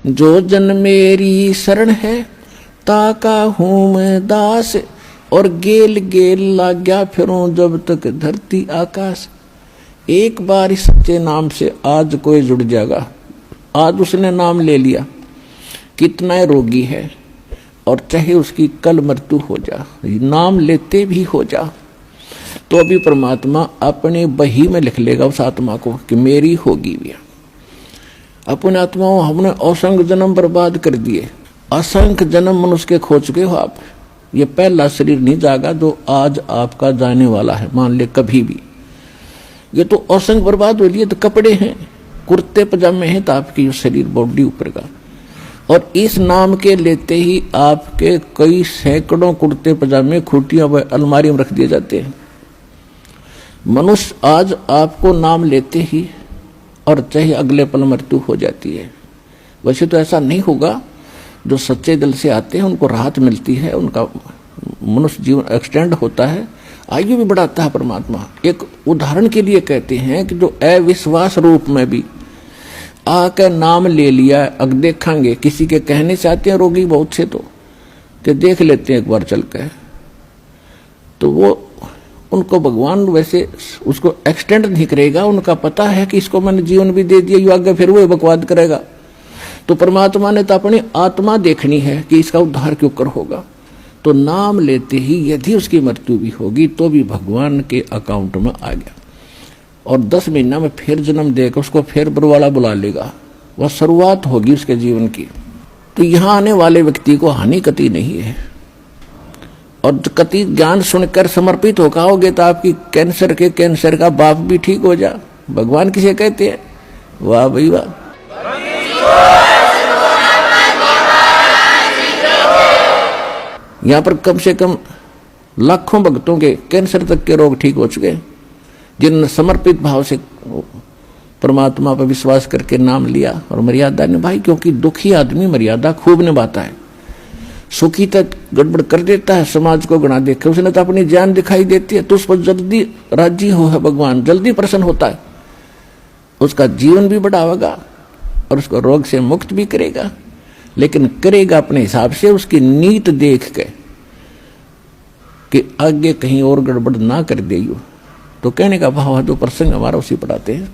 जो जन मेरी शरण है ताका हूं मैं दास, और गेल गेल लाग्या फिरूं जब तक धरती आकाश। एक बार इस सच्चे नाम से आज कोई जुड़ जाएगा। आज उसने नाम ले लिया, कितना रोगी है, और चाहे उसकी कल मृत्यु हो जा, नाम लेते भी हो जा, तो अभी परमात्मा अपने बही में लिख लेगा उस आत्मा को कि मेरी होगी भी। अपने आत्माओं हमने असंख्य जन्म बर्बाद कर दिए, असंख्य जन्म मनुष्य के खो चुके हो आप। ये पहला शरीर नहीं जागा जो आज आपका जाने वाला है, मान ले कभी भी। ये तो असंख्य बर्बाद हो लिए, तो कपड़े हैं, कुर्ते पजामे हैं, तो आपकी शरीर बॉडी ऊपर का, और इस नाम के लेते ही आपके कई सैकड़ों कुर्ते पजामे खूटियां व अलमारी में रख दिए जाते हैं। मनुष्य आज आपको नाम लेते ही, और चाहे अगले पल मृत्यु हो जाती है। वैसे तो ऐसा नहीं होगा, जो सच्चे दिल से आते हैं उनको राहत मिलती है, उनका मनुष्य जीवन एक्सटेंड होता है, आयु भी बढ़ाता है परमात्मा। एक उदाहरण के लिए कहते हैं कि जो अविश्वास रूप में भी आकर नाम ले लिया, अब देखेंगे किसी के कहने से आते हैं रोगी बहुत से, तो कि देख लेते हैं एक बार चल के, तो वो उनको भगवान वैसे उसको एक्सटेंड नहीं करेगा। उनका पता है कि इसको मैंने जीवन भी दे दिया, आगे फिर वो बकवाद करेगा। तो परमात्मा ने तो अपनी आत्मा देखनी है कि इसका उद्धार क्यों कर होगा। तो नाम लेते ही यदि उसकी मृत्यु भी होगी तो भी भगवान के अकाउंट में आ गया, और 10 महीना में फिर जन्म देकर उसको फिर बरवाला बुला लेगा। वह शुरुआत होगी उसके जीवन की। तो यहाँ आने वाले व्यक्ति को हानि कति नहीं है, और कति ज्ञान सुनकर समर्पित होकर आओगे तो आपकी कैंसर का बाप भी ठीक हो जा। भगवान किसे कहते हैं? वाह भाई वाह। यहाँ पर कम से कम लाखों भक्तों के कैंसर तक के रोग ठीक हो चुके, जिन्होंने समर्पित भाव से परमात्मा पर विश्वास करके नाम लिया और मर्यादा निभाई। क्योंकि दुखी आदमी मर्यादा खूब निभाता है, सुखी तक गड़बड़ कर देता है, समाज को गणा देखे। उसने तो अपनी जान दिखाई देती है, तो उस पर जल्दी राजी हो है भगवान, जल्दी प्रसन्न होता है, उसका जीवन भी बढ़ावेगा और उसको रोग से मुक्त भी करेगा। लेकिन करेगा अपने हिसाब से, उसकी नीत देख के कि आगे कहीं और गड़बड़ ना कर देयो। तो कहने का भाव है, जो प्रसंग हमारा उसी पढ़ाते हैं।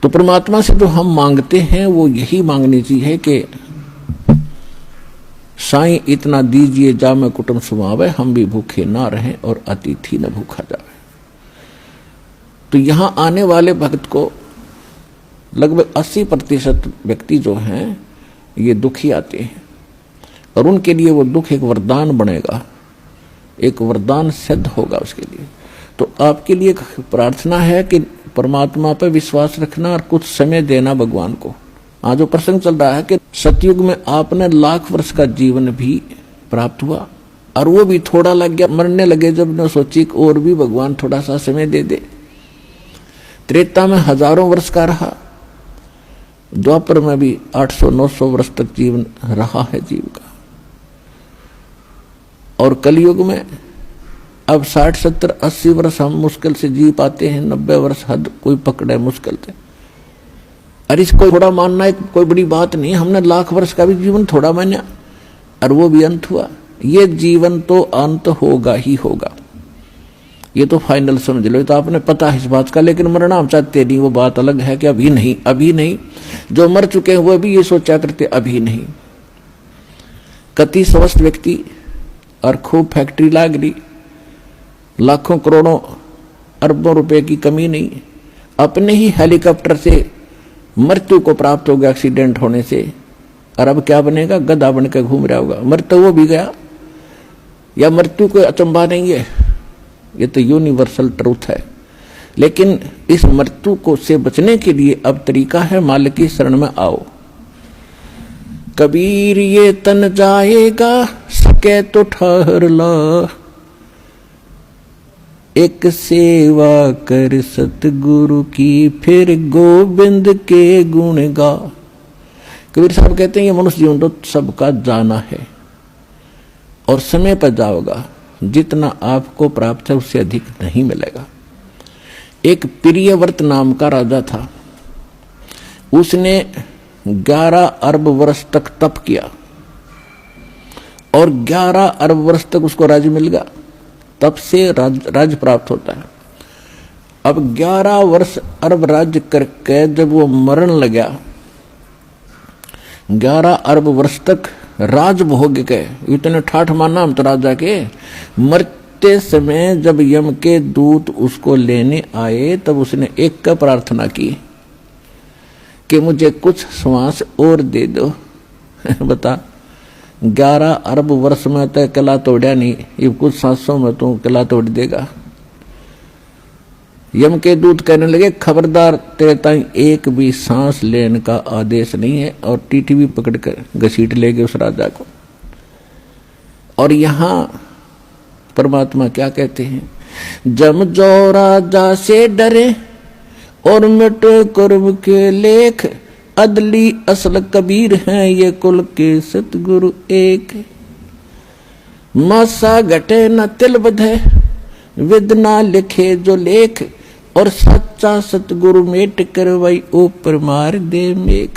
तो परमात्मा से जो हम मांगते हैं वो यही मांगनी चाहिए कि साईं इतना दीजिए जा मैं कुटुंब सुमावे, हम भी भूखे ना रहें और अतिथि न भूखा जावे। तो यहां आने वाले भक्त को लगभग 80% व्यक्ति जो हैं ये दुखी आते हैं, और उनके लिए वो दुख एक वरदान बनेगा, एक वरदान सिद्ध होगा उसके लिए। तो आपके लिए प्रार्थना है कि परमात्मा पर विश्वास रखना और कुछ समय देना भगवान को। आज जो प्रसंग चल रहा है कि सतयुग में आपने लाख वर्ष का जीवन भी प्राप्त हुआ, और वो भी थोड़ा लग गया, मरने लगे जब ने सोची और भी भगवान थोड़ा सा समय दे दे। त्रेता में हजारों वर्ष का रहा, द्वापर में भी 800-900 वर्ष तक जीवन रहा है जीव का, और कलयुग में अब 60-70-80 वर्ष हम मुश्किल से जी पाते हैं, 90 वर्ष हद कोई पकड़े मुश्किल से। अरे इसको थोड़ा मानना एक कोई बड़ी बात नहीं, हमने लाख वर्ष का भी जीवन थोड़ा माना और वो भी अंत हुआ। ये जीवन तो अंत होगा ही होगा, ये तो फाइनल समझ लो, तो आपने पता है इस बात का। लेकिन मरना हम चाहते नहीं, वो बात अलग है कि अभी नहीं, अभी नहीं। जो मर चुके हैं वो भी ये सोचा करते अभी नहीं। कति स्वस्थ व्यक्ति और खूब फैक्ट्री लाग रही, लाखों करोड़ों अरबों रुपए की कमी नहीं, अपने ही हेलीकॉप्टर से मृत्यु को प्राप्त हो गया एक्सीडेंट होने से, और अब क्या बनेगा? गधा बनकर घूम रहा होगा। मृत्यु वो भी गया, या मृत्यु कोई अचंभा नहीं है, ये तो यूनिवर्सल ट्रूथ है। लेकिन इस मृत्यु को से बचने के लिए अब तरीका है, मालिक की शरण में आओ। कबीर ये तन जाएगा, सके तो ठहर ला, एक सेवा कर सतगुरु की, फिर गोविंद के गुण गा। कबीर साहब कहते हैं ये मनुष्य जीवन तो सबका जाना है, और समय पर जाओगा, जितना आपको प्राप्त है उससे अधिक नहीं मिलेगा। एक प्रियव्रत नाम का राजा था, उसने 11 अरब वर्ष तक तप किया और 11 अरब वर्ष तक उसको राज्य मिल गया। तप से राज्य प्राप्त होता है। अब 11 वर्ष अरब राज्य करके जब वो मरण लगा, 11 अरब वर्ष तक राज भोग के, इतने ठाठ माना हम तो राजा के। मरते समय जब यम के दूत उसको लेने आए तब उसने एक का प्रार्थना की कि मुझे कुछ श्वास और दे दो। बता, 11 अरब वर्ष में तो किला तोड़ा नहीं, ये कुछ सांसों में तो किला तोड़ देगा। यम के दूत कहने लगे, खबरदार, तेरे ताई एक भी सांस लेने का आदेश नहीं है, और टीटी भी पकड़ कर घसीट ले गए उस राजा को। और यहां परमात्मा क्या कहते हैं, जम जो राजा से डरे और मिट कर्म के लेख, अदली असल कबीर हैं ये कुल के सतगुरु एक। मासा घटे न तिल बधे, विद ना लिखे जो लेख, और सच्चा सतगुरु मेट करवाई ऊपर मार दे मेघ।